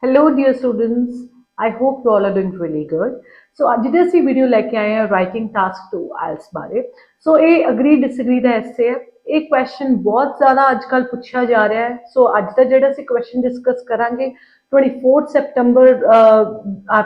Hello, dear students. I hope you all are doing really good. So ਅੱਜ ਦੇ ਅਸੀਂ video ਲੈ ਕੇ ਆਏ ਹਾਂ ਰਾਈਟਿੰਗ ਟਾਸਕ 2 ਆਇਲਸ ਬਾਰੇ। ਸੋ ਇਹ ਅਗਰੀ ਡਿਸਐਗਰੀ ਦਾ ਐਸੇ ਹੈ। ਇਹ ਕੁਐਸਚਨ ਬਹੁਤ ਜ਼ਿਆਦਾ ਅੱਜਕੱਲ ਪੁੱਛਿਆ ਜਾ ਰਿਹਾ ਹੈ। ਸੋ ਅੱਜ ਦਾ ਜਿਹੜਾ ਅਸੀਂ ਕੁਐਸਚਨ ਡਿਸਕਸ ਕਰਾਂਗੇ 24 ਸੈਪਟੈਂਬਰ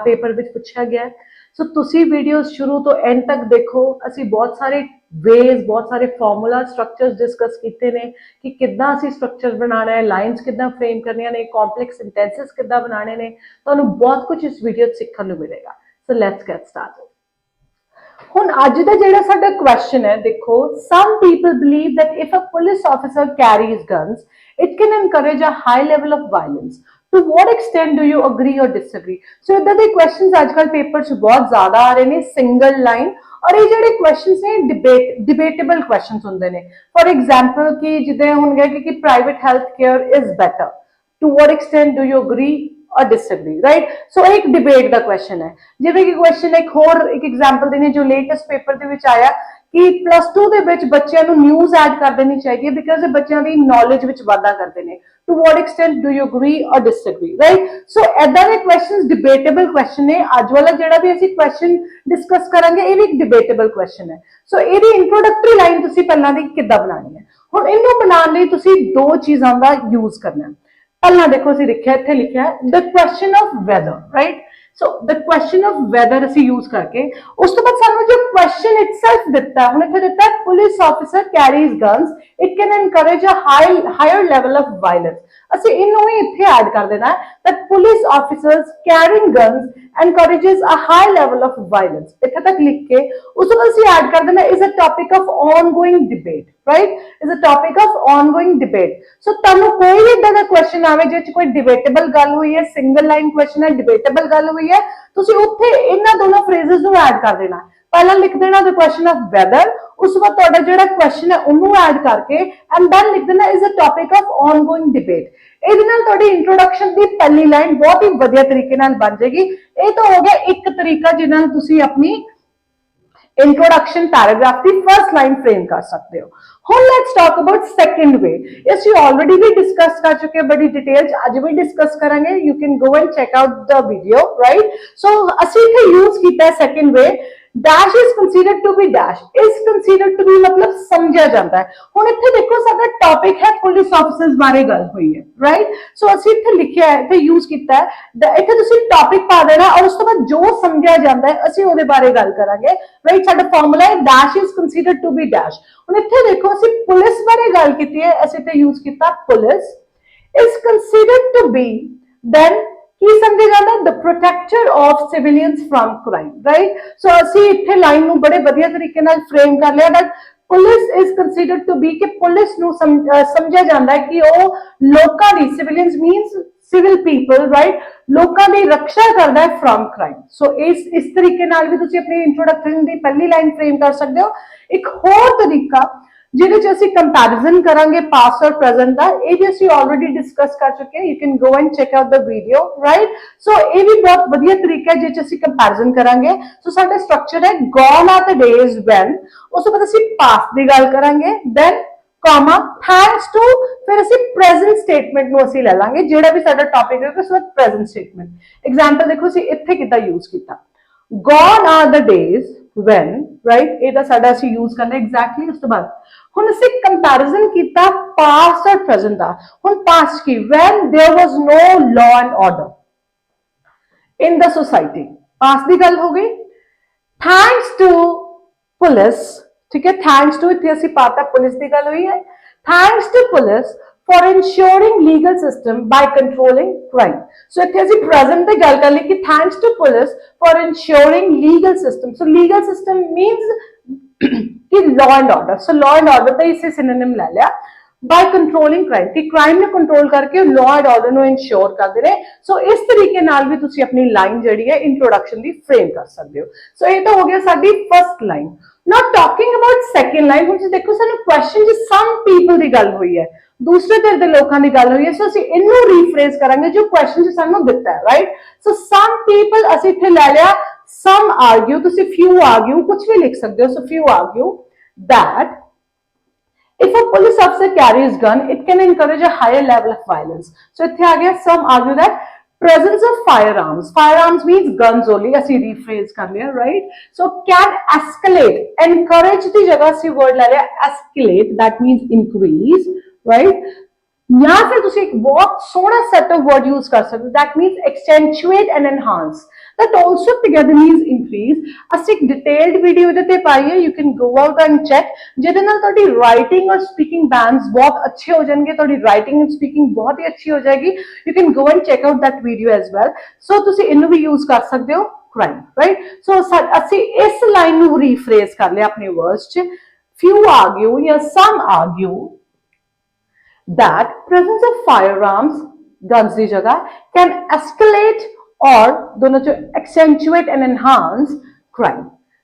ਪੇਪਰ ਵਿੱਚ ਪੁੱਛਿਆ ਗਿਆ ਹੈ। ਸੋ ਤੁਸੀਂ ਵੀਡੀਓਜ਼ ਸ਼ੁਰੂ ਤੋਂ ਐਂਡ ਤੱਕ ਦੇਖੋ। ਅਸੀਂ ਬਹੁਤ ਸਾਰੇ ਵੇਜ਼ ਬਹੁਤ ਸਾਰੇ ਫਾਰਮੂਲਾ ਸਟਰਕਚਰਸ ਡਿਸਕਸ ਕੀਤੇ ਨੇ ਕਿ ਕਿੱਦਾਂ ਅਸੀਂ ਸਟਰਕਚਰ ਬਣਾਉਣਾ ਹੈ, ਲਾਈਨਸ ਕਿੱਦਾਂ ਫਰੇਮ ਕਰਨੀਆਂ ਨੇ, ਕੰਪਲੈਕਸ ਸੈਂਟੈਂਸਸ ਕਿੱਦਾਂ ਬਣਾਉਣੇ ਨੇ। ਤੁਹਾਨੂੰ ਬਹੁਤ ਕੁਝ ਇਸ ਵੀਡੀਓ 'ਚ ਸਿੱਖਣ ਨੂੰ ਮਿਲੇਗਾ। So let's get started. ਹੁਣ ਅੱਜ ਦਾ ਜਿਹੜਾ ਸਾਡਾ ਕੁਐਸਚਨ ਹੈ, ਦੇਖੋ, some people believe that if a police officer carries guns, it can encourage a high level of violence. To what extent do you agree or disagree? So ਇਦਾਂ ਦੇ questions ਅੱਜਕੱਲ paper 'ਚ ਬਹੁਤ ਜ਼ਿਆਦਾ ਆ ਰਹੇ ਨੇ, ਸਿੰਗਲ ਲਾਈਨ। ਔਰ ਇਹ ਜਿਹੜੇ ਕੁਐਸਚਨਸ ਨੇ ਡਿਬੇਟੇਬਲ ਕੁਐਸਚਨਸ ਹੁੰਦੇ ਨੇ। ਫॉर एग्जांपल ਕਿ ਜਿੱਦਾਂ ਹੋਣਗੇ ਕਿ private health care is better. To what extent do you agree or disagree, right? So एक debate ਦਾ question ਹੈ। ਜਿਵੇਂ ਕਿ question ਇੱਕ ਹੋਰ ਇੱਕ example ਦੇਣੀ ਜੋ latest paper ਦੇ ਵਿੱਚ ਆਇਆ ਕਿ +2 ਦੇ ਵਿੱਚ ਬੱਚਿਆਂ ਨੂੰ ਨਿਊਜ਼ ਐਡ ਕਰ ਦੇਣੀ ਚਾਹੀਦੀ ਹੈ ਬਿਕਾਜ਼ ਇਹ ਬੱਚਿਆਂ ਦੀ ਨੌਲੇਜ ਵਿੱਚ ਵਾਧਾ ਕਰਦੇ ਨੇ। To what extent do you agree or disagree, right? So ਏਦਾਂ ਦੇ questions debatable question ਨੇ। ਅੱਜ ਵਾਲਾ ਜਿਹੜਾ ਵੀ ਅਸੀਂ question discuss ਕਰਾਂਗੇ ਇਹ ਵੀ ਇੱਕ debatable question ਹੈ। ਸੋ ਇਹਦੀ introductory line ਤੁਸੀਂ ਪਹਿਲਾਂ ਦੀ ਕਿੱਦਾਂ ਬਣਾਉਣੀ ਹੈ। ਹੁਣ ਇਹਨੂੰ ਬਣਾਉਣ ਲਈ ਤੁਸੀਂ ਦੋ ਚੀਜ਼ਾਂ ਦਾ यूज करना है। पहला देखो ਅਸੀਂ ਲਿਖਿਆ ਇੱਥੇ ਲਿਖਿਆ the question of whether, right? So the question of whether ਅਸੀਂ यूज करके ਉਸ ਤੋਂ ਬਾਅਦ ਸਾਨੂੰ ਜੋ क्वेश्चन इटसेल्फ ਦਿੱਤਾ ਹੁਣ ਇੱਥੇ ਦਿੱਤਾ police officer carries guns, it can encourage a higher level of violence. ਅਸੀਂ ਇਹਨੂੰ ਹੀ ਇੱਥੇ ਐਡ ਕਰ ਦੇਣਾ that police officers carrying guns encourages a high level of violence। ਇੱਥੇ ਤੱਕ ਲਿਖ ਕੇ ਉਸ ਤੋਂ ਬਾਅਦ ਅਸੀਂ ਐਡ ਕਰ ਦੇਣਾ is a topic of ongoing debate, right? is a topic of ongoing debate। ਸੋ ਤੁਹਾਨੂੰ ਕੋਈ ਵੀ ਇਦਾਂ ਦਾ ਕੁਐਸਚਨ ਆਵੇ ਜਿਸ ਚ ਕੋਈ ਡਿਬੇਟੇਬਲ ਗੱਲ ਹੋਈ ਹੈ, ਸਿੰਗਲ ਲਾਈਨ ਕੁਐਸਚਨ ਹੈ, ਡਿਬੇਟੇਬਲ ਗੱਲ ਹੋਈ ਹੈ, ਤੁਸੀਂ ਉੱਥੇ ਇਹਨਾਂ ਦੋਨੋਂ ਫਰੇਜ਼ਸ ਨੂੰ ਐਡ ਕਰ ਦੇਣਾ। ਪਹਿਲਾਂ ਲਿਖ ਦੇਣਾ ਦ ਕੁਐਸਚਨ ਆਫ ਵੈਦਰ, ਉਸ ਤੋਂ ਬਾਅਦ ਤੁਹਾਡਾ ਜਿਹੜਾ ਕੁਐਸਚਨ ਹੈ ਉਹਨੂੰ ਐਡ ਕਰਕੇ ਐਂਡ ਦੈਨ ਲਿਖ ਦੇਣਾ is a topic of ongoing debate. ਇਹਦੇ ਨਾਲ ਤੁਹਾਡੀ ਇੰਟਰੋਡਕਸ਼ਨ ਦੀ ਪਹਿਲੀ ਲਾਈਨ ਬਹੁਤ ਹੀ ਵਧੀਆ ਤਰੀਕੇ ਨਾਲ ਬਣ ਜਾਏਗੀ। ਇਹ ਤਾਂ ਹੋ ਗਿਆ ਇੱਕ ਤਰੀਕਾ ਜਿਹਦੇ ਨਾਲ ਤੁਸੀਂ ਆਪਣੀ इंट्रोडक्शन पैराग्राफ की फर्स्ट लाइन फ्रेम कर सकते हो। ਹੁਣ लेट्स टॉक अबाउट सेकंड वे। ਅਸੀਂ ऑलरेडी भी डिस्कस कर चुके हैं बड़ी डिटेल्स, आज भी डिस्कस करेंगे। You can go and check out the video, right? So ਅਸੀਂ ਇੱਥੇ यूज ਕੀਤਾ है second way. Dash is considered to be dash is considered to be मतलब समझा जाता है। ਹੁਣ ਇੱਥੇ ਦੇਖੋ ਸਾਡਾ ਟੌਪਿਕ ਹੈ ਪੁਲਿਸ ਆਫੀਸਰਸ ਬਾਰੇ ਗੱਲ ਹੋਈ ਹੈ, ਰਾਈਟ? ਸੋ ਅਸੀਂ ਇੱਥੇ ਲਿਖਿਆ ਹੈ, ਇੱਥੇ यूज ਕੀਤਾ ਹੈ। ਇੱਥੇ ਤੁਸੀਂ ਟੌਪਿਕ ਪਾ ਦੇਣਾ ਔਰ ਉਸ ਤੋਂ ਬਾਅਦ ਜੋ ਸਮਝਿਆ ਜਾਂਦਾ ਹੈ ਅਸੀਂ ਉਹਦੇ ਬਾਰੇ ਗੱਲ ਕਰਾਂਗੇ, ਰਾਈਟ? ਸਾਡਾ ਫਾਰਮੂਲਾ ਹੈ dash is considered to be dash. ਹੁਣ ਇੱਥੇ ਦੇਖੋ ਅਸੀਂ ਪੁਲਿਸ ਬਾਰੇ ਗੱਲ ਕੀਤੀ ਹੈ, ਅਸੀਂ ਇੱਥੇ यूज ਕੀਤਾ police is considered to be then ਕੀ ਸਮਝਿਆ ਜਾਂਦਾ the protector of civilians from crime, right? So ਅਸੀਂ ਇੱਥੇ ਲਾਈਨ ਨੂੰ ਬੜੇ ਵਧੀਆ ਤਰੀਕੇ ਨਾਲ ਫਰੇਮ ਕਰ ਲਿਆ that police is considered to be ਕਿ ਪੁਲਿਸ ਨੂੰ ਸਮਝਿਆ ਜਾਂਦਾ ਹੈ ਕਿ ਉਹ ਲੋਕਾਂ ਦੀ civilians means civil people, right? ਲੋਕਾਂ ਦੀ ਰੱਖਿਆ ਕਰਦਾ ਹੈ ਫਰਮ ਕ੍ਰਾਈਮ। ਸੋ ਇਸ ਤਰੀਕੇ ਨਾਲ ਵੀ ਤੁਸੀਂ ਆਪਣੀ ਇੰਟਰੋਡਕਸ਼ਨ ਦੀ ਪਹਿਲੀ ਲਾਈਨ ਫਰੇਮ ਕਰ ਸਕਦੇ ਹੋ। ਇੱਕ ਹੋਰ ਤਰੀਕਾ ਜਿਹਦੇ ਚ ਅਸੀਂ ਕੰਪੈਰੀਜ਼ਨ ਕਰਾਂਗੇ ਪਾਸਟ ਔਰ ਪ੍ਰੈਜ਼ੈਂਟ ਦਾ, ਇਹ ਵੀ ਅਸੀਂ ਆਲਰੇਡੀ ਡਿਸਕਸ ਕਰ ਚੁੱਕੇ ਹਾਂ। You can go and check out the video, right? So ਇਹ ਵੀ ਬਹੁਤ ਵਧੀਆ ਤਰੀਕਾ ਹੈ ਜਿਸ ਚ ਅਸੀਂ ਕੰਪੈਰੀਜ਼ਨ ਕਰਾਂਗੇ। ਸੋ ਸਾਡਾ ਸਟਰਕਚਰ ਹੈ gone are the days when, ਉਸ ਤੋਂ ਬਾਅਦ ਅਸੀਂ ਪਾਸਟ ਦੀ ਗੱਲ ਕਰਾਂਗੇ, ਦੈਨ comma thanks to, ਫਿਰ ਅਸੀਂ present statement ਨੂੰ ਅਸੀਂ ਲੈ ਲਾਂਗੇ ਜਿਹੜਾ ਵੀ ਸਾਡਾ ਟੌਪਿਕ ਹੈ ਉਸ ਵਿੱਚ present statement। ਐਗਜ਼ਾਮਪਲ ਦੇਖੋ ਅਸੀਂ ਇੱਥੇ ਕਿੱਦਾਂ ਯੂਜ਼ ਕੀਤਾ gone are the days when, right? ਇਹਦਾ ਸਾਡਾ ਅਸੀਂ ਯੂਜ਼ ਕਰਨਾ ਐਗਜ਼ੈਕਟਲੀ। ਉਸ ਤੋਂ ਬਾਅਦ ਹੁਣ ਅਸੀਂ ਕੰਪੈਰੀਜ਼ਨ ਕੀਤਾ past ਔਰ present ਦਾ। ਹੁਣ past Ki when there was no law and order in the society, past ਦੀ ਗੱਲ ਹੋ ਗਈ। thanks to police, ठीक है? थैंक्स टू इतने ਅਸੀਂ ਪਾਤਾ ਪੁਲਿਸ ਦੀ ਗੱਲ ਹੋਈ ਹੈ। Thanks to police for ensuring legal system by controlling crime। so ਇੱਥੇ ਅਸੀਂ present ਤੇ ਗੱਲ ਕਰ ਲਈ ਕਿ thanks to police for ensuring legal system। so legal system means कि law and order। so law and order ਦਾ ਇਸੇ synonym ਲੈ ਲਿਆ by controlling crime कि crime ਨੂੰ कंट्रोल करके law and order ਨੂੰ ensure ਕਰਦੇ ਨੇ। ਸੋ ਇਸ ਤਰੀਕੇ ਨਾਲ ਵੀ ਤੁਸੀਂ ਆਪਣੀ ਲਾਈਨ ਜਿਹੜੀ ਹੈ ਇੰਟਰੋਡਕਸ਼ਨ ਦੀ ਫਰੇਮ ਕਰ ਸਕਦੇ ਹੋ। ਸੋ ਇਹ ਤਾਂ ਹੋ ਗਿਆ ਸਾਡੀ first line. Now talking about second line, ਹੁਣ ਤੁਸੀਂ ਦੇਖੋ ਸਾਨੂੰ ਕੁਐਸਚਨ ਚ some people ਦੀ ਗੱਲ ਹੋਈ ਹੈ, ਦੂਸਰੇ ਧਿਰ ਦੇ ਲੋਕਾਂ ਦੀ ਗੱਲ ਹੋਈ ਹੈ। ਸੋ ਅਸੀਂ ਇਹਨੂੰ ਰੀਫਰੇਜ਼ ਕਰਾਂਗੇ ਜੋ ਕੁਐਸਚਨ ਚ ਸਾਨੂੰ ਦਿੱਤਾ ਹੈ, ਰਾਈਟ? ਸੋ some people ਅਸੀਂ ਇੱਥੇ ਲੈ ਲਿਆ some argue, ਤੁਸੀਂ few argue ਕੁਝ ਵੀ ਲਿਖ ਸਕਦੇ ਹੋ। ਸੋ few argue that if a police officer carries gun, it can encourage a higher level of violence। so ਇੱਥੇ ਆ ਗਿਆ some argue that presence of firearms means guns only, ਅਸੀਂ rephrase कर लिया, right? So can escalate, encourage ਦੀ जगह ਅਸੀਂ word ले लिया escalate, that means increase, right? या फिर ਤੁਸੀਂ एक बहुत सोहना set of word use कर सकते हो, that means accentuate and enhance, that also together means increase। ਅਸੀਂ एक detailed video ਇਹਦੇ ਤੇ ਪਾਈ ਹੈ, you can go out and check, ਜਿਹਦੇ ਨਾਲ ਤੁਹਾਡੀ writing और speaking bands बहुत अच्छे ਹੋ ਜਾਣਗੇ, ਤੁਹਾਡੀ writing and speaking ਬਹੁਤ ਹੀ ਅੱਛੀ ਹੋ ਜਾਏਗੀ। you can go and check out that video as well। so ਤੁਸੀਂ ਇਹਨੂੰ ਵੀ use ਕਰ ਸਕਦੇ ਹੋ crime, right? so ਅਸੀਂ ਇਸ line ਨੂੰ rephrase ਕਰ ਲਿਆ ਆਪਣੇ words 'ਚ। few argue ਜਾਂ some argue that presence of firearms, guns ਦੀ ਜਗ੍ਹਾ, can escalate or ਦੋਨੋਂ ਚ accentuate and enhance crime।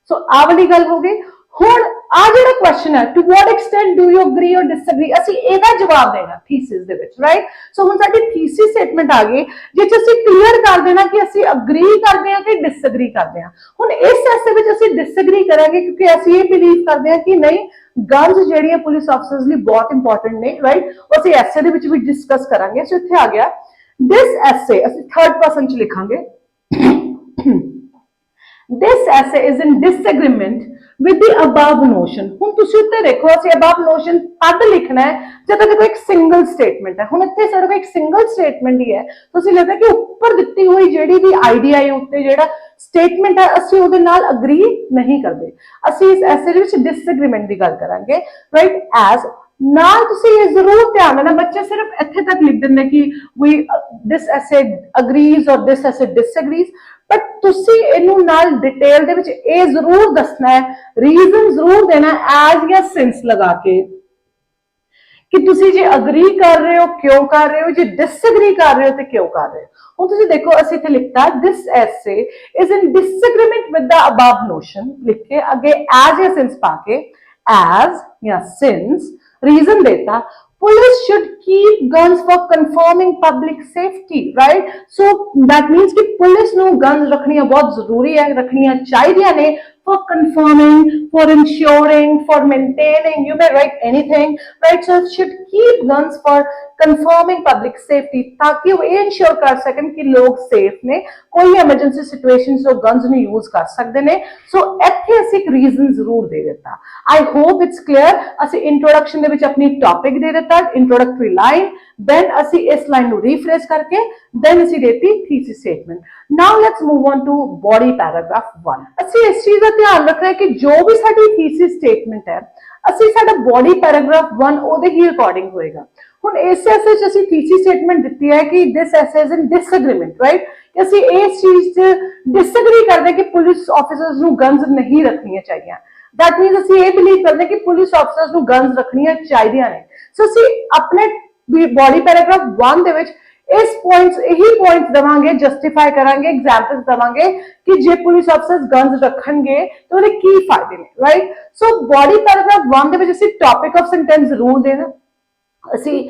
so ਆਹ ਵਾਲੀ ਗੱਲ ਹੋ ਗਈ। ਹੁਣ ਆ ਜਿਹੜਾ ਕੁਐਸਚਨ ਹੈ, to what extent do you agree or disagree, ਅਸੀਂ ਇਹਦਾ ਜਵਾਬ ਦੇਣਾ ਥੀਸਿਸ ਦੇ ਵਿੱਚ, ਰਾਈਟ? ਸੋ ਹੁਣ ਸਾਡੀ ਥੀਸਿਸ ਸਟੇਟਮੈਂਟ ਆ ਗਈ, ਜਿਸ ਅਸੀਂ ਕਲੀਅਰ ਕਰ ਦੇਣਾ ਕਿ ਅਸੀਂ ਅਗਰੀ ਕਰਦੇ ਹਾਂ ਕਿ ਡਿਸਐਗਰੀ ਕਰਦੇ ਹਾਂ। ਹੁਣ ਇਸ ਐਸੇ ਵਿੱਚ ਅਸੀਂ ਡਿਸਐਗਰੀ ਕਰਾਂਗੇ ਕਿਉਂਕਿ ਅਸੀਂ ਇਹ ਬਿਲੀਵ ਕਰਦੇ ਹਾਂ ਕਿ ਨਹੀਂ, ਗਨਸ ਜਿਹੜੀਆਂ ਪੁਲਿਸ ਆਫਸਰਸ ਲਈ ਬਹੁਤ ਇੰਪੋਰਟੈਂਟ ਨੇ, ਰਾਈਟ? ਉਹ ਅਸੀਂ ਐਸੇ ਦੇ ਵਿੱਚ ਵੀ ਡਿਸਕਸ ਕਰਾਂਗੇ। ਸੋ ਇੱਥੇ ਆ ਗਿਆ ਦਿਸ ਐਸੇ, ਅਸੀਂ ਥਰਡ ਪਰਸਨ ਚ ਲਿਖਾਂਗੇ this essay is in disagreement with the above notion। ਹੁਣ ਤੁਸੀਂ ਉੱਤੇ ਦੇਖੋ, ਅਸੀਂ above notion ਤਦ ਲਿਖਣਾ ਹੈ ਜਦੋਂ ਕੋਈ ਇੱਕ ਸਿੰਗਲ ਸਟੇਟਮੈਂਟ ਹੈ। ਹੁਣ ਇੱਥੇ ਸਾਡੇ ਕੋਲ ਇੱਕ ਸਿੰਗਲ ਸਟੇਟਮੈਂਟ ਹੀ ਹੈ, ਤੁਸੀਂ ਲੱਗਦਾ ਕਿ ਉੱਪਰ ਦਿੱਤੀ ਹੋਈ ਜਿਹੜੀ ਵੀ ਆਈਡੀਆ ਹੈ ਉੱਤੇ ਜਿਹੜਾ ਸਟੇਟਮੈਂਟ ਹੈ ਅਸੀਂ ਉਹਦੇ ਨਾਲ ਅਗਰੀ ਨਹੀਂ ਕਰਦੇ, ਅਸੀਂ ਇਸ ਐਸੇ ਦੇ ਵਿੱਚ ਡਿਸਐਗਰੀਮੈਂਟ ਦੀ ਗੱਲ ਕਰਾਂਗੇ, ਰਾਈਟ? ਐਜ਼ ਨਾਲ ਤੁਸੀਂ ਇਹ ਜ਼ਰੂਰ ਧਿਆਨ ਦੇਣਾ, ਬੱਚੇ ਸਿਰਫ ਇੱਥੇ ਤੱਕ ਲਿਖ ਦਿੰਦੇ ਕਿ we this essay agrees or this essay disagrees, but ਤੁਸੀਂ ਇਹਨੂੰ ਨਾਲ ਡਿਟੇਲ ਦੇ ਵਿੱਚ ਇਹ ਜ਼ਰੂਰ ਦੱਸਣਾ ਹੈ, ਰੀਜ਼ਨ ਜ਼ਰੂਰ ਦੇਣਾ ਐਜ਼ ਜਾਂ ਸਿੰਸ ਲਗਾ ਕੇ ਕਿ ਤੁਸੀਂ ਜੇ ਅਗਰੀ ਕਰ ਰਹੇ ਹੋ ਕਿਉਂ ਕਰ ਰਹੇ ਹੋ, ਜੇ ਡਿਸਐਗਰੀ ਕਰ ਰਹੇ ਹੋ ਤੇ ਕਿਉਂ ਕਰ ਰਹੇ ਹੋ। ਹੁਣ ਤੁਸੀਂ ਦੇਖੋ ਅਸੀਂ ਇੱਥੇ ਲਿਖਤਾ this essay is in disagreement with the above notion, ਲਿਖ ਕੇ ਅੱਗੇ ਐਜ਼ ਜਾਂ ਸਿੰਸ ਪਾ ਕੇ ਐਜ਼ ਜਾਂ ਸਿੰਸ ਰੀਜ਼ਨ ਦੇਤਾ। Police should keep guns for confirming public safety, right? So that means कि पुलिस ਨੂੰ guns ਰੱਖਣੀਆਂ ਬਹੁਤ ਜ਼ਰੂਰੀ ਹੈ, ਰੱਖਣੀਆਂ ਚਾਹੀਦੀਆਂ ਨੇ for confirming, for ensuring, for maintaining, you may write anything, right? So it should keep guns for confirming public safety, ताकि वो ये ensure कर सकन कि लोग safe ने, कोई emergency situations जो guns ਨੂੰ use कर सकते ने। So ਇੱਥੇ ਅਸੀਂ ਇੱਕ reason ਜ਼ਰੂਰ ਦੇ ਦਿੱਤਾ। I hope it's clear। ਅਸੀਂ introduction ਦੇ ਵਿੱਚ ਆਪਣੀ topic ਦੇ ਦਿੱਤਾ, introductory line, then ਅਸੀਂ ਇਸ line ਨੂੰ rephrase ਕਰਕੇ then ਅਸੀਂ ਦੇਤੀ thesis statement। Now let's move on to body paragraph 1। ਅਸੀਂ ਇਸ ਚੀਜ਼ ਦਾ ਧਿਆਨ ਰੱਖਣਾ ਹੈ ਕਿ ਜੋ ਵੀ ਸਾਡੀ thesis statement ਹੈ, ਅਸੀਂ ਸਾਡਾ body paragraph 1 ਉਹਦੇ ਹੀ ਅਕੋਰਡਿੰਗ ਹੋਏਗਾ। ਹੁਣ ਇਸ ਐਸੇ ਚ ਅਸੀਂ thesis statement ਦਿੱਤੀ ਹੈ ਕਿ this essay is in disagreement, right? ਕਿ ਅਸੀਂ ਇਸ ਚੀਜ਼ ਚ disagree ਕਰਦੇ ਕਿ ਪੁਲਿਸ ਆਫੀਸਰਸ ਨੂੰ ਗਨਸ ਨਹੀਂ ਰੱਖਣੀਆਂ ਚਾਹੀਦੀਆਂ। that means ਅਸੀਂ ਇਹ believe ਕਰਦੇ ਕਿ ਪੁਲਿਸ ਆਫੀਸਰਸ ਨੂੰ ਗਨਸ ਰੱਖਣੀਆਂ ਚਾਹੀਦੀਆਂ ਨੇ। ਸੋ ਅਸੀਂ ਆਪਣੇ body paragraph 1 ਦੇ ਵਿੱਚ ਇਸ ਪੁਆਇੰਟਸ ਇਹੀ ਪੁਆਇੰਟਸ ਦਵਾਂਗੇ, ਜਸਟੀਫਾਈ ਕਰਾਂਗੇ, ਐਗਜ਼ਾਮਪਲਸ ਦਵਾਂਗੇ ਕਿ ਜੇ ਪੁਲਿਸ ਆਫਸਰਸ ਗਨਸ ਰੱਖਣਗੇ ਤਾਂ ਉਹਦੇ ਕੀ ਫਾਇਦੇ ਨੇ, ਰਾਈਟ? ਸੋ ਬੋਡੀ ਪੈਰਾਗ੍ਰਾਫ 1 ਦੇ ਵਿੱਚ ਅਸੀਂ ਟੌਪਿਕ ਆਫ ਸੈਂਟੈਂਸ ਜ਼ਰੂਰ ਦੇਣਾ, ਅਸੀਂ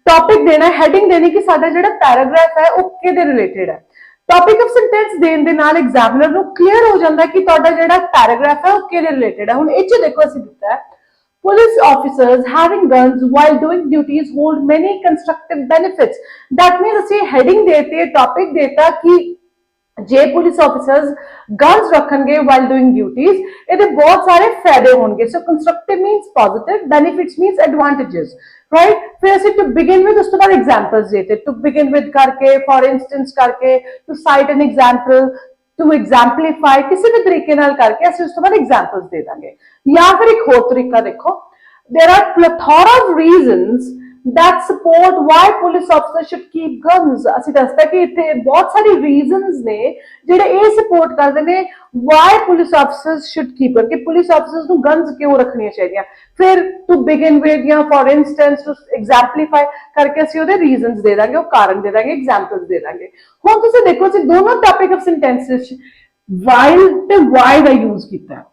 ਟੌਪਿਕ ਦੇਣਾ, ਹੈਡਿੰਗ ਦੇਣੀ ਕਿ ਸਾਡਾ ਜਿਹੜਾ ਪੈਰਾਗ੍ਰਾਫ ਹੈ ਉਹ ਕਿਹਦੇ ਰਿਲੇਟਡ ਹੈ। ਟੌਪਿਕ ਆਫ ਸੈਂਟੈਂਸ ਦੇਣ ਦੇ ਨਾਲ ਐਗਜ਼ਾਮੀਨਰ ਨੂੰ ਕਲੀਅਰ ਹੋ ਜਾਂਦਾ ਕਿ ਤੁਹਾਡਾ ਜਿਹੜਾ ਪੈਰਾਗ੍ਰਾਫ ਹੈ ਉਹ ਕਿਹਦੇ ਰਿਲੇਟਡ ਹੈ। ਹੁਣ ਇਹ ਚ ਦੇਖੋ ਅਸੀਂ ਦਿੱਤਾ ਹੈ police officers having guns while doing duties hold many constructive benefits। that means ਅਸੀਂ heading देते, topic देता कि जे पुलिस ऑफिसर्स गन्स रखेंगे while doing duties ਇਹਦੇ ਬਹੁਤ ਸਾਰੇ ਫਾਇਦੇ ਹੋਣਗੇ। so constructive means positive, benefits means advantages, right? फिर ਅਸੀਂ to begin with ਉਸ ਤੋਂ ਬਾਅਦ examples देते, to begin with करके, for instance करके, to cite an example, to exemplify, किसी भी तरीके नाल करके ਅਸੀਂ ਉਸ ਤੋਂ ਬਾਅਦ एग्जांपल्स दे ਦਾਂਗੇ। या फिर एक और तरीका देखो, there are plethora of reasons that support why police officers should keep guns। ਅਸੀਂ ਦੱਸਦਾ ਕਿ ਇੱਥੇ ਬਹੁਤ ਸਾਰੇ reasons ਨੇ ਜਿਹੜੇ ਇਹ ਸਪੋਰਟ ਕਰਦੇ ਨੇ why police officers should keep guns, ਕਿ police officers ਨੂੰ guns ਕਿਉਂ ਰੱਖਣੀਆਂ ਚਾਹੀਦੀਆਂ। ਫਿਰ to begin with ਜਾਂ for instance to exemplify ਕਰਕੇ ਅਸੀਂ ਉਹਦੇ reasons ਦੇ ਦਾਂਗੇ, ਉਹ ਕਾਰਨ ਦੇ ਦਾਂਗੇ, examples ਦੇ ਦਾਂਗੇ। ਹੁਣ ਤੁਸੀਂ ਦੇਖੋ ਅਸੀਂ ਦੋਨੋਂ topic of sentences while ਤੇ why ਦਾ use ਕੀਤਾ ਹੈ।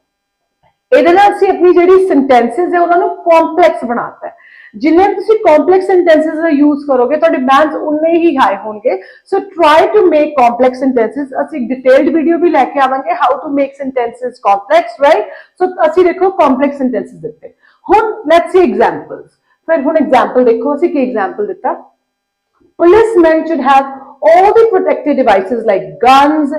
ਇਹਦੇ ਨਾਲ ਅਸੀਂ ਆਪਣੀ ਜਿਹੜੀ ਸੈਂਟੈਂਸਸ ਹੈ ਉਹਨਾਂ ਨੂੰ ਕੰਪਲੈਕਸ ਬਣਾਤਾ ਹੈ। ਜਿੰਨੇ ਤੁਸੀਂ ਕੰਪਲੈਕਸ ਸੈਂਟੈਂਸਸ ਦਾ ਯੂਜ਼ ਕਰੋਗੇ ਤੁਹਾਡੇ ਬੈਂਡਸ ਉਨੇ ਹੀ ਹਾਈ ਹੋਣਗੇ। So try to make complex sentences. ਅਸੀਂ ਡਿਟੇਲਡ ਵੀਡੀਓ ਵੀ ਲੈ ਕੇ ਆਵਾਂਗੇ how to make sentences complex, right? So ਅਸੀਂ ਦੇਖੋ ਕੰਪਲੈਕਸ ਸੈਂਟੈਂਸਸ ਦਿੱਤੇ। ਹੁਣ ਲੈਟਸ ਸੀ ਐਗਜ਼ਾਮਪਲਸ। ਫਿਰ ਹੁਣ ਐਗਜ਼ਾਮਪਲ ਦੇਖੋ ਅਸੀਂ ਕੀ ਐਗਜ਼ਾਮਪਲ ਦਿੱਤਾ। Policemen should have all the protective devices like guns,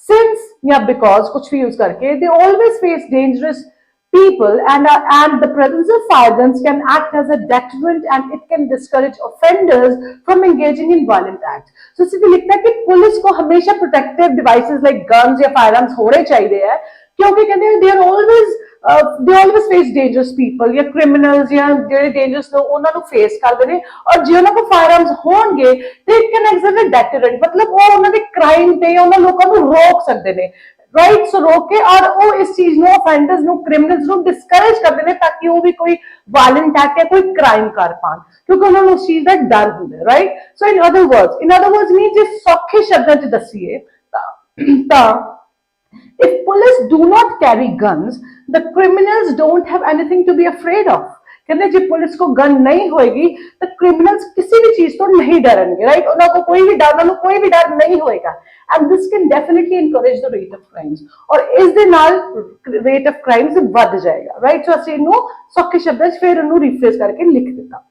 since या because कुछ भी use करके they always face dangerous people, and the presence of firearms can act as a deterrent and it can discourage offenders from engaging in violent acts. So इसलिए लिखता है कि police को हमेशा protective devices like guns या firearms होने चाहिए है, क्योंकि कहते हैं they always face dangerous people या criminals या ਜਿਹੜੇ dangerous लोग ਉਹਨਾਂ ਨੂੰ face ਕਰਦੇ ਨੇ, ਔਰ ਜੇ ਉਹਨਾਂ ਕੋਲ firearms ਹੋਣਗੇ they can exert a deterrent, मतलब ਉਹ ਉਹਨਾਂ ਦੇ crime ਤੇ ਉਹਨਾਂ ਲੋਕਾਂ ਨੂੰ ਰੋਕ ਸਕਦੇ ਨੇ, राइट। सो रोक के और वो इस चीज no offenders no criminals no discourage करते हैं ताकि वो भी कोई वायलेंट एक्ट या कोई क्राइम कर पान, क्योंकि उन्होंने उस चीज का डर होंगे, right. So in other words mean जे सौखे शब्दों च दसीए ता if police do not carry guns, the criminals don't have anything to be afraid of। कहते जे पुलिस को गन नहीं होएगी तो क्रिमिनल्स किसी भी चीज तो नहीं डरेंगे, राइट। उनको कोई भी डर नहीं होएगा, and this can definitely encourage the rate of crimes, और इस दे नाल रेट ऑफ क्राइम्स बढ़ जाएगा, राइट। सो ਅਸੀਂ ਇਹਨੂੰ ਸੌਖੇ ਸ਼ਬਦਾਂ 'ਚ ਫਿਰ ਇਹਨੂੰ ਰਿਫਰੇਸ ਕਰਕੇ ਲਿਖ ਦਿੱਤਾ।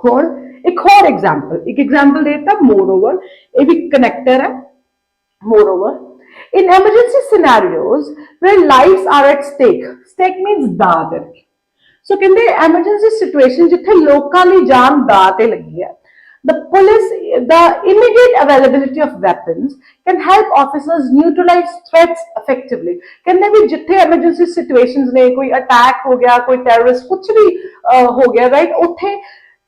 ਹੁਣ ਇੱਕ ਹੋਰ ਐਗਜ਼ਾਮਪਲ ਦੇਤਾ ਮੋਰਓਵਰ, ਇਹ ਵੀ ਕਨੈਕਟਰ ਹੈ। Moreover in emergency scenarios where lives are at stake means दांव है। सो कहते emergency situation जिथे लोकां दी जान दांव ते लगी है, the immediate availability of weapons can help officers neutralize threats effectively। कहते भी जिथे emergency situations ने, कोई attack हो गया, कोई terrorist कुछ भी हो गया, राइट, उथे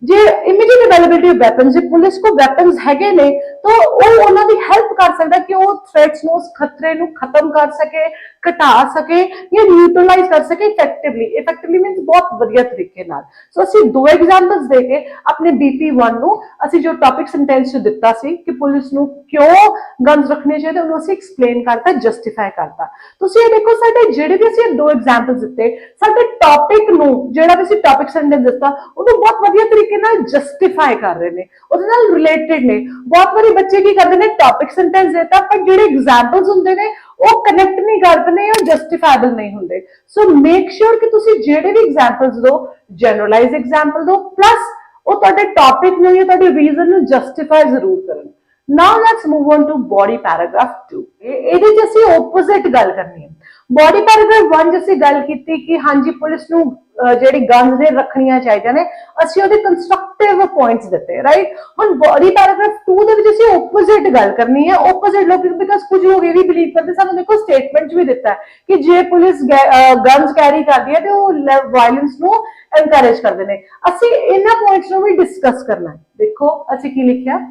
जे इमीडिएट अवेलेबिलिटी ऑफ वेपन्स, जे पुलिस को वेपन्स हैगे ने तो वो उन्हां दी हेल्प कर सकदा कि वो थ्रेट्स नु, उस खतरे नु खत्म कर सके, घटा सके या न्यूट्रलाइज कर सके इफेक्टिवली मींस बहुत बढ़िया तरीके नाल। सो ਅਸੀਂ दो एग्जांपल्स दे के अपने BP1 नु ਅਸੀਂ जो टॉपिक सेंटेंस च दित्ता सी कि पुलिस नु क्यों गन्स रखने चाहिए उन्होंने ਅਸੀਂ एक्सप्लेन करता, जस्टिफाई करता। ਤੁਸੀਂ ਇਹ ਦੇਖੋ ਸਾਡੇ ਜਿਹੜੇ ਵੀ ਅਸੀਂ दो एग्जांपल्स ਦਿੱਤੇ, ਸਾਡੇ टॉपिक नु ਜਿਹੜਾ ਵੀ ਅਸੀਂ टॉपिक सेंटेंस ਦਿੱਤਾ ਉਹਨੂੰ बहुत बढ़िया तरीके जस्टिफाई कर रहे ने, रिलेटेड ने। बहुत बारी बच्चे की करते हैं टॉपिक सेंटेंस देता पर जो एग्जाम्पल्स होंगे ने वो कनेक्ट नहीं करते हैं और जस्टिफाइबल नहीं होंगे। सो मेक श्योर कि तुसी जेडे भी एग्जाम्पल्स दो, जनरलाइज एग्जाम्पल दो, प्लस वो तुहाडे टॉपिक नूं या तुहाडे रीजन नूं जस्टिफाई जरूर करन। Now let's move on to body paragraph 2। ਇਹਦੇ ਚ ਅਸੀਂ opposite ਗੱਲ ਕਰਨੀ ਹੈ। body paragraph 1 ਚ ਅਸੀਂ ਗੱਲ ਕੀਤੀ ਕਿ ਹਾਂਜੀ ਪੁਲਿਸ ਨੂੰ ਜਿਹੜੀ ਗਨਸ ਨੇ ਰੱਖਣੀਆਂ ਚਾਹੀਦੀਆਂ ਨੇ, ਅਸੀਂ ਉਹਦੇ ਕੰਸਟਰਕਟਿਵ ਪੁਆਇੰਟਸ ਦਿੱਤੇ, ਰਾਈਟ। ਹੁਣ body paragraph 2 ਦੇ ਵਿੱਚ ਅਸੀਂ opposite ਗੱਲ ਕਰਨੀ ਹੈ। opposite ਲੋਕ ਬਿਕਾਜ਼ ਕੁਝ ਲੋਕ ਇਹ ਵੀ ਬਿਲੀਵ ਕਰਦੇ, ਸਾਨੂੰ ਦੇਖੋ ਸਟੇਟਮੈਂਟ ਵੀ ਦਿੱਤਾ ਕਿ ਜੇ ਪੁਲਿਸ ਗਨਸ ਕੈਰੀ ਕਰਦੀ ਹੈ ਤੇ ਉਹ ਵਾਇਲੈਂਸ ਨੂੰ ਐਨਕਰੇਜ ਕਰਦੇ ਨੇ। ਅਸੀਂ ਇਹਨਾਂ ਪੁਆਇੰਟਸ ਨੂੰ ਵੀ ਡਿਸਕਸ ਕਰਨਾ ਹੈ। ਦੇਖੋ ਅਸੀਂ ਕੀ ਲਿਖਿਆ,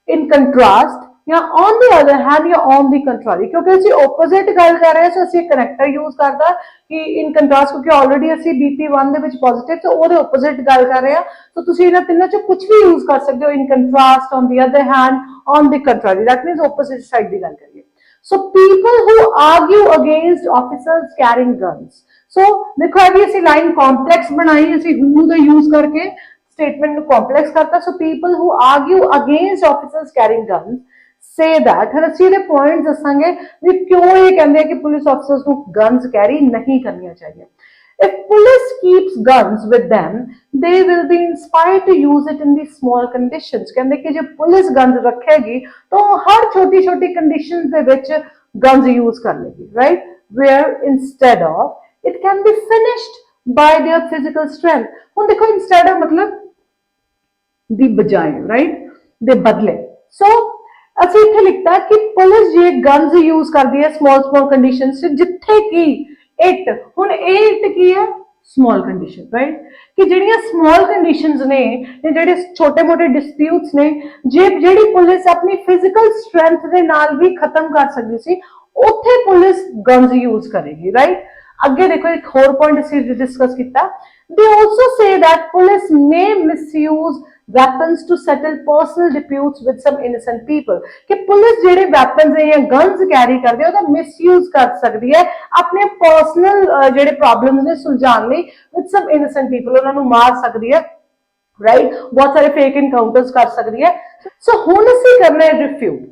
in contrast या on the other hand या on the contrary, क्योंकि ਅਸੀਂ opposite ਗੱਲ ਕਰ ਰਹੇ ਹਾਂ, ਸੋ ਅਸੀਂ ਕਨੈਕਟਰ ਯੂਜ਼ ਕਰਦਾ ਕਿ in contrast, ਕਿਉਂਕਿ ਆਲਰੇਡੀ ਅਸੀਂ BP1 ਦੇ ਵਿੱਚ ਪੋਜ਼ਿਟਿਵ ਤੇ ਉਹਦੇ opposite ਗੱਲ ਕਰ ਰਹੇ ਹਾਂ। ਸੋ ਤੁਸੀਂ ਇਹਨਾਂ ਤਿੰਨਾਂ ਚੋਂ ਕੁਝ ਵੀ ਯੂਜ਼ ਕਰ ਸਕਦੇ ਹੋ, in contrast, on the other hand, on the contrary, that means opposite side ਦੀ ਗੱਲ ਕਰੀਏ। So people who argue against officers carrying guns, so देखो अभी ਅਸੀਂ लाइन कॉम्प्लेक्स बनाई, ਅਸੀਂ who ਦਾ यूज करके स्टेटमेंट कॉम्प्लेक्स करता। So people who argue against officers carrying guns say that, फिर ਅਸੀਂ ਇਹਦੇ ਪੁਆਇੰਟਸ ਦੱਸਾਂਗੇ ਵੀ ਕਿਉਂ ਇਹ ਕਹਿੰਦੇ ਆ ਕਿ ਪੁਲਿਸ ਆਫੀਸਰਸ ਨੂੰ ਗਨਸ ਕੈਰੀ ਨਹੀਂ ਕਰਨੀਆਂ ਚਾਹੀਦੀਆਂ। If police keeps guns with them, they will be inspired to use it in these small conditions। ਕਹਿੰਦੇ ਕਿ ਜੇ ਪੁਲਿਸ ਗਨਸ ਰੱਖੇਗੀ ਤਾਂ ਹਰ ਛੋਟੀ ਛੋਟੀ ਕੰਡੀਸ਼ਨਸ ਦੇ ਵਿੱਚ ਗਨਸ ਯੂਜ਼ ਕਰ ਲੇਗੀ, right. Where instead of it can be finished by their physical strength। ਹੁਣ ਦੇਖੋ instead of मतलब ਦੀ ਬਜਾਏ, ਰਾਈਟ, ਦੇ ਬਦਲੇ। ਸੋ ਅਸੀਂ ਇੱਥੇ ਲਿਖਤਾ ਕਿ ਪੁਲਿਸ ਜੇ ਗਨਸ ਯੂਜ਼ ਕਰਦੀ ਹੈ small ਕੰਡੀਸ਼ਨਸ ਚ, ਜਿੱਥੇ ਕਿ ਇਟ, ਹੁਣ ਇਹ ਇਟ ਕੀ ਹੈ, small condition, right, ਕਿ ਜਿਹੜੀਆਂ small conditions ਨੇ, ਜਿਹੜੇ ਛੋਟੇ ਮੋਟੇ ਡਿਸਪਿਊਟਸ ਨੇ, ਜੇ ਜਿਹੜੀ ਪੁਲਿਸ ਆਪਣੀ ਫਿਜ਼ੀਕਲ ਸਟਰੈਂਥ ਦੇ ਨਾਲ ਵੀ ਖਤਮ ਕਰ ਸਕਦੀ ਸੀ, ਉੱਥੇ ਪੁਲਿਸ ਗਨਸ ਯੂਜ਼ ਕਰੇਗੀ, ਰਾਈਟ। ਅੱਗੇ ਦੇਖੋ ਇੱਕ ਹੋਰ ਪੁਆਇੰਟ ਅਸੀਂ ਡਿਸਕਸ ਕੀਤਾ, they also say that police may misuse weapons to settle personal disputes with some innocent people। कि पुलिस जेडे weapons है या guns कैरी करते हैं, ਉਹਦਾ misuse कर सकती है अपने personal जेडे problems ने सुलझाने ਲਈ with some innocent people, ਉਹਨਾਂ ਨੂੰ ਮਾਰ ਸਕਦੀ ਹੈ, राइट। बहुत सारे fake encounters कर सकती है। सो ਹੁਣ ਅਸੀਂ करना है refute।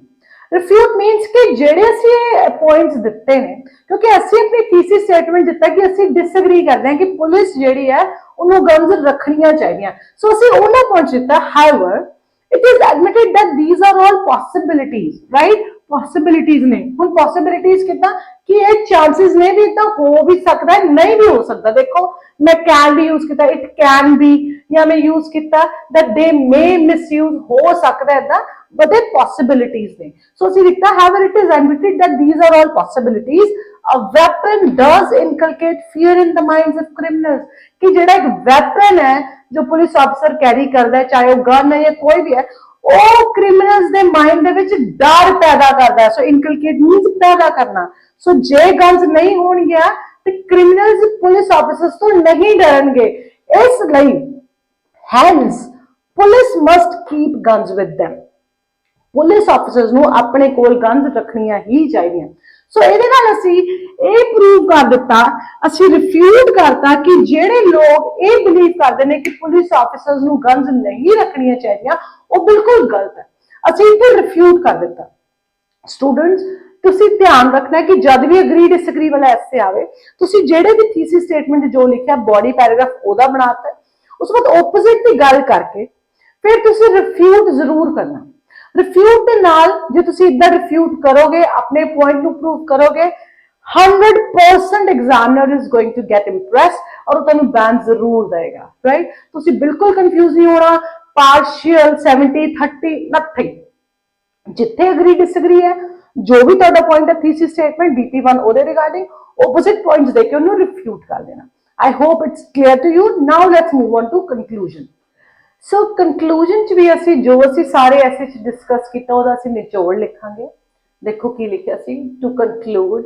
रिफ्यूट मीन्स कि जेडे ਅਸੀਂ पॉइंट्स ਦਿੱਤੇ ਨੇ, क्योंकि ਅਸੀਂ अपनी थीसिस स्टेटमेंट ਦਿੱਤਾ कि ਅਸੀਂ डिसएग्री करते हैं कि पुलिस ਜਿਹੜੀ ਹੈ ਉਹਨੂੰ ਗਨਸ ਰੱਖਣੀਆਂ ਚਾਹੀਦੀਆਂ। सो ਅਸੀਂ ਉਹਨਾਂ पॉइंट्स ਦਿੱਤਾ। However it is admitted that these are all possibilities, right? Possibilities ने हुन पॉसिबिलिटीज कितना कि ये चांसेस ने भी इतना हो भी सकता है, नहीं भी हो सकता। देखो मैं कैन भी यूज किया, इट कैन बी, या मैं यूज किया दैट दे मे मिसयूज, हो सकता है इदा, बट ये पॉसिबिलिटीज ने। सो ਅਸੀਂ ਲਿਖਤਾ have it is admitted that these are all possibilities, a weapon does inculcate fear in the minds of criminals, कि ਜਿਹੜਾ एक weapon है जो पुलिस ऑफिसर कैरी करता है, चाहे वो गन है या कोई भी है, ਉਹ ਕ੍ਰਿਮੀਨਲਸ ਦੇ ਮਾਈਂਡ ਦੇ ਵਿੱਚ ਡਰ ਪੈਦਾ ਕਰਦਾ ਹੈ। ਸੋ ਇਨਕਲਕੇਟ ਮੀਨਸ ਪੈਦਾ ਕਰਨਾ। ਸੋ ਜੇ ਗਨਸ ਨਹੀਂ ਹੋਣਗੀਆਂ ਤੇ ਕ੍ਰਿਮੀਨਲਸ ਪੁਲਿਸ ਆਫਿਸਰਸ ਤੋਂ ਨਹੀਂ ਡਰਨਗੇ। ਇਸ ਲਈ hence police must keep guns with them, police officers ਨੂੰ ਆਪਣੇ ਕੋਲ ਗਨਸ ਰੱਖਣੀਆਂ ਹੀ ਚਾਹੀਦੀਆਂ। ਸੋ ਇਹਦੇ ਨਾਲ ਅਸੀਂ ਇਹ ਪ੍ਰੂਵ ਕਰ ਦਿੱਤਾ, ਅਸੀਂ ਰਿਫਿਊਟ ਕਰਤਾ ਕਿ ਜਿਹੜੇ ਲੋਕ ਇਹ ਬਿਲੀਵ ਕਰਦੇ ਨੇ ਕਿ ਪੁਲਿਸ ਆਫਿਸਰਸ ਨੂੰ ਗਨਸ ਨਹੀਂ ਰੱਖਣੀਆਂ ਚਾਹੀਦੀਆਂ, ਉਹ ਬਿਲਕੁਲ ਗਲਤ ਹੈ। ਅਸੀਂ ਇੱਥੇ ਰਿਫਿਊਟ ਕਰ ਦਿੱਤਾ। ਸਟੂਡੈਂਟਸ ਤੁਸੀਂ ਧਿਆਨ ਰੱਖਣਾ ਕਿ ਜਦ ਵੀ ਅਗਰੀ ਡਿਸਐਗਰੀ ਵਾਲਾ ਐਸੇ ਆਵੇ, ਤੁਸੀਂ ਜਿਹੜੇ ਵੀ ਥੀਸਿਸ ਸਟੇਟਮੈਂਟ ਜੋ ਲਿਖਿਆ ਬੋਡੀ ਪੈਰਾਗ੍ਰਾਫ ਉਹਦਾ ਬਣਾਤਾ, ਉਸ ਤੋਂ ਬਾਅਦ ਆਪੋਜ਼ਿਟ ਦੀ ਗੱਲ ਕਰਕੇ ਫਿਰ ਤੁਸੀਂ ਰਿਫਿਊਟ ਜ਼ਰੂਰ ਕਰਨਾ। ਰਿਫਿਊਟ ਦੇ ਨਾਲ ਜੇ ਤੁਸੀਂ ਇਦਾਂ ਰਿਫਿਊਟ ਕਰੋਗੇ, ਆਪਣੇ ਪੁਆਇੰਟ ਨੂੰ ਪ੍ਰੂਵ ਕਰੋਗੇ, 100% examiner is going to get impress और ਤੁਹਾਨੂੰ ਬੈਨ ਜ਼ਰੂਰ ਦੇਗਾ, ਰਾਈਟ? ਤੁਸੀਂ ਬਿਲਕੁਲ ਕੰਫਿਊਜ਼ ਨਹੀਂ ਹੋਣਾ। ਪਾਰਸ਼ੀਅਲ 70 30 ਨਥਿੰਗ। ਜਿੱਥੇ ਅਗਰੀ ਡਿਸਐਗਰੀ ਹੈ, ਜੋ ਵੀ ਤੁਹਾਡਾ ਪੁਆਇੰਟ ਹੈ ਥੀਸਿਸ ਸਟੇਟਮੈਂਟ BP1 ਉਹਦੇ ਰਿਗਾਰਡਿੰਗ ਆਪੋਜ਼ਿਟ ਪੁਆਇੰਟਸ ਦੇ ਕੇ ਉਹਨੂੰ ਰਿਫਿਊਟ ਕਰ ਦੇਣਾ। I hope it's clear to you. Now let's move on to conclusion. So conclusion ਚ ਵੀ ਅਸੀਂ ਜੋ ਅਸੀਂ ਸਾਰੇ ਐਸੇ ਚ ਡਿਸਕਸ ਕੀਤਾ ਉਹਦਾ ਅਸੀਂ ਨਿਚੋੜ ਲਿਖਾਂਗੇ। ਦੇਖੋ ਕੀ ਲਿਖਿਆ ਸੀ, to conclude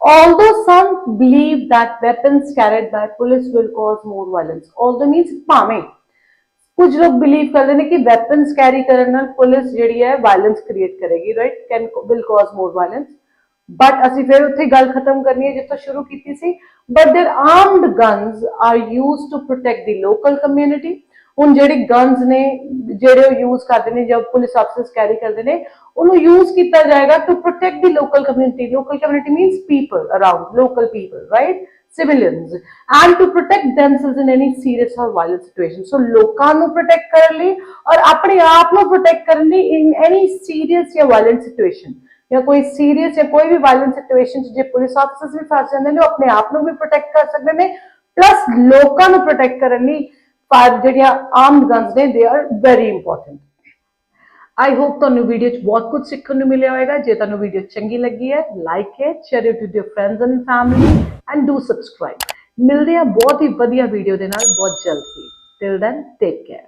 although some believe that weapons carried by police will cause more violence, although means ਭਾਵੇਂ ਕੁਝ ਲੋਕ ਬਿਲੀਵ ਕਰਦੇ ਨੇ ਕਿ ਵੈਪਨਸ ਕੈਰੀ ਕਰਨ ਨਾਲ ਪੁਲਿਸ ਜਿਹੜੀ ਹੈ ਵਾਇਲੈਂਸ ਕ੍ਰੀਏਟ ਕਰੇਗੀ, right? Can will cause more violence. But ਅਸੀਂ ਫਿਰ ਉੱਥੇ ਗੱਲ ਖਤਮ ਕਰਨੀ ਹੈ ਜਿੱਥੋਂ ਸ਼ੁਰੂ ਕੀਤੀ ਸੀ। But there armed guns are used to protect the local community. ਹੁਣ ਜਿਹੜੇ ਗਨਸ ਨੇ ਜਿਹੜੇ ਉਹ ਯੂਜ਼ ਕਰਦੇ ਨੇ, ਜਦ ਪੁਲਿਸ ਆਫਿਸਰਸ ਕੈਰੀ ਕਰਦੇ ਨੇ, ਉਹਨੂੰ ਯੂਜ਼ ਕੀਤਾ ਜਾਏਗਾ to protect the local community. Local community means people around, local people, right? civilians, and to protect themselves in any serious or violent situation। so ਲੋਕਾਂ ਨੂੰ ਪ੍ਰੋਟੈਕਟ ਕਰਨ ਲਈ ਔਰ ਆਪਣੇ ਆਪ ਨੂੰ ਪ੍ਰੋਟੈਕਟ ਕਰਨ ਲਈ in any serious ਜਾਂ violent situation, ਜਾਂ ਕੋਈ ਸੀਰੀਅਸ ਜਾਂ ਕੋਈ ਵੀ ਵਾਇਲੈਂਟ ਸਿਚੁਏਸ਼ਨ ਚ ਜੇ ਪੁਲਿਸ ਆਫਿਸਰਸ ਵੀ ਫਸ ਜਾਂਦੇ ਨੇ, ਉਹ ਆਪਣੇ ਆਪ ਨੂੰ ਵੀ ਪ੍ਰੋਟੈਕਟ ਕਰ ਸਕਦੇ ਨੇ, ਪਲੱਸ ਲੋਕਾਂ ਨੂੰ ਪ੍ਰੋਟੈਕਟ ਕਰਨ ਲਈ ਜਿਹੜੀਆਂ ਆਰਮਡ ਗਨਸ ਨੇ they are very important. I hope ਤੁਹਾਨੂੰ ਵੀਡੀਓ 'ਚ ਬਹੁਤ ਕੁਝ ਸਿੱਖਣ ਨੂੰ ਮਿਲਿਆ ਹੋਵੇਗਾ। ਜੇ ਤੁਹਾਨੂੰ ਵੀਡੀਓ ਚੰਗੀ ਲੱਗੀ ਹੈ, like it, share it with your friends and family and do subscribe. ਮਿਲਦੇ ਆ ਬਹੁਤ ਹੀ ਵਧੀਆ ਵੀਡੀਓ ਦੇ ਨਾਲ ਬਹੁਤ ਜਲਦ ਹੀ। Till then take care.